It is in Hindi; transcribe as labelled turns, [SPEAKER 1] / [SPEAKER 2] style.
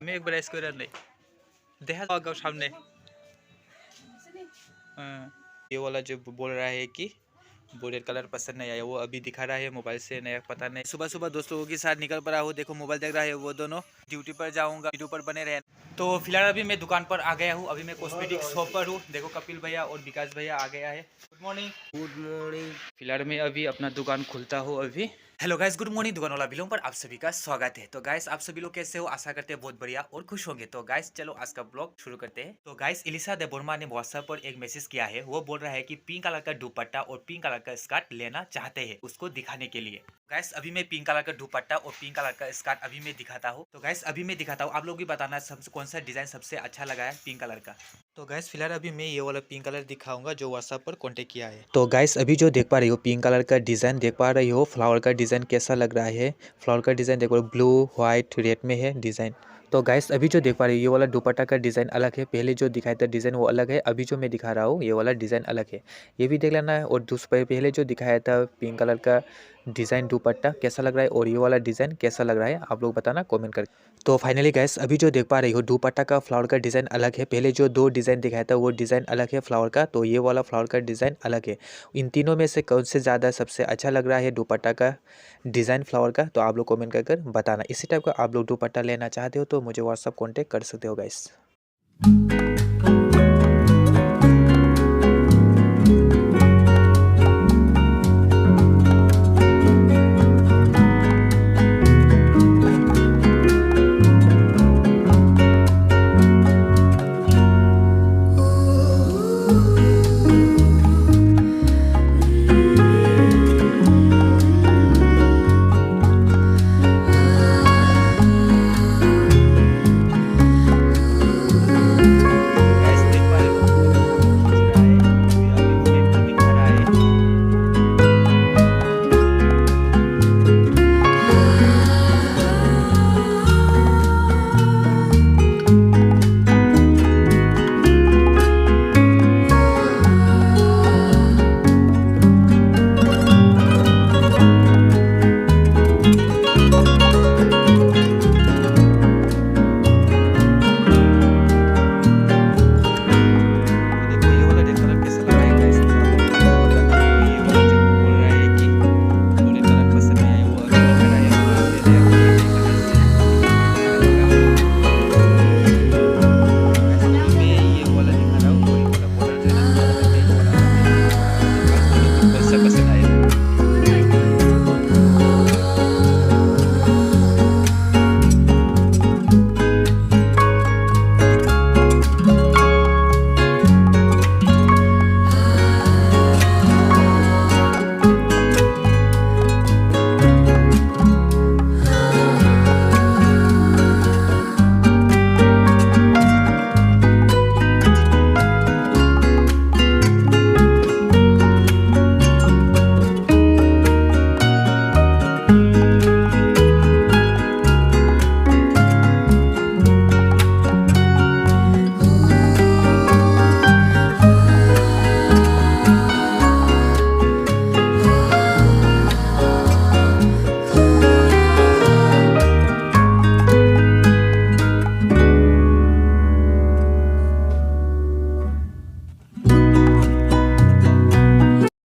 [SPEAKER 1] मैं एक बार स्क्वायर नहीं देखा होगा सामने। हाँ, ये वाला जो बोल रहा है कि वो रेड कलर पसंद नहीं आया, वो अभी दिखा रहा है मोबाइल से, नया पता नहीं। सुबह सुबह दोस्त लोगों के साथ निकल पड़ा हूँ, देखो मोबाइल देख रहा है वो दोनों। ड्यूटी पर जाऊंगा, वीडियो पर बने रहे। तो फिलहाल अभी मैं दुकान पर आ गया हूँ, अभी मैं कॉस्मेटिक शॉप पर हूँ। देखो कपिल भैया और विकास भैया आ गया है। Good morning. Good morning. फिलहाल मैं अभी अपना दुकान खुलता हूँ अभी। Hello guys, good morning. दुकान वाला बिलों पर आप सभी का स्वागत है। तो गाइस आप सभी लोग कैसे हो, आशा करते हैं बहुत बढ़िया और खुश होंगे। तो गाइस चलो आज का ब्लॉग शुरू करते हैं। तो गाइस इलिसा देबोर्मा ने व्हाट्सएप पर एक मैसेज किया है, वो बोल रहा है कि पिंक कलर का दुपट्टा और पिंक कलर का स्कर्ट लेना चाहते हैं उसको दिखाने के लिए। गाइस अभी मैं पिंक कलर का दुपट्टा और पिंक कलर का स्कर्ट अभी मैं दिखाता हूँ। तो गाइस अभी मैं दिखाता हूँ, आप लोग भी बताना सबसे कौन सा डिजाइन सबसे अच्छा लगा है पिंक कलर का। तो गाइस फिलहाल अभी मैं ये वाला पिंक कलर दिखाऊंगा जो व्हाट्सएप पर कांटेक्ट किया है। तो गाइस अभी जो देख पा रही हो पिंक कलर का डिजाइन देख पा रही हो, फ्लावर का डिजाइन कैसा लग रहा है। फ्लावर का डिजाइन देखो, ब्लू व्हाइट रेड में है डिजाइन। तो गाइस अभी जो देख पा रही हो ये वाला दुपट्टा का डिजाइन अलग है, पहले जो दिखाया था डिजाइन वो अलग है, अभी जो मैं दिखा रहा हूँ ये वाला डिजाइन अलग है, ये भी देख लेना है। और दूसरे पहले जो दिखाया था पिंक कलर का डिजाइन दुपट्टा कैसा लग रहा है और ये वाला डिजाइन कैसा लग रहा है आप लोग बताना कमेंट करके। तो फाइनली गाइस अभी जो देख पा रही हो दुपट्टा का फ्लावर का डिज़ाइन अलग है, पहले जो दो डिज़ाइन दिखाया था वो डिज़ाइन अलग है फ्लावर का, तो ये वाला फ्लावर का डिज़ाइन अलग है। इन तीनों में से कौन से ज़्यादा सबसे अच्छा लग रहा है दुपट्टा का डिज़ाइन फ्लावर का, तो आप लोग कमेंट कर बताना। इसी टाइप का आप लोग दुपट्टा लेना चाहते हो तो मुझे व्हाट्सअप कॉन्टेक्ट कर सकते हो गाइस।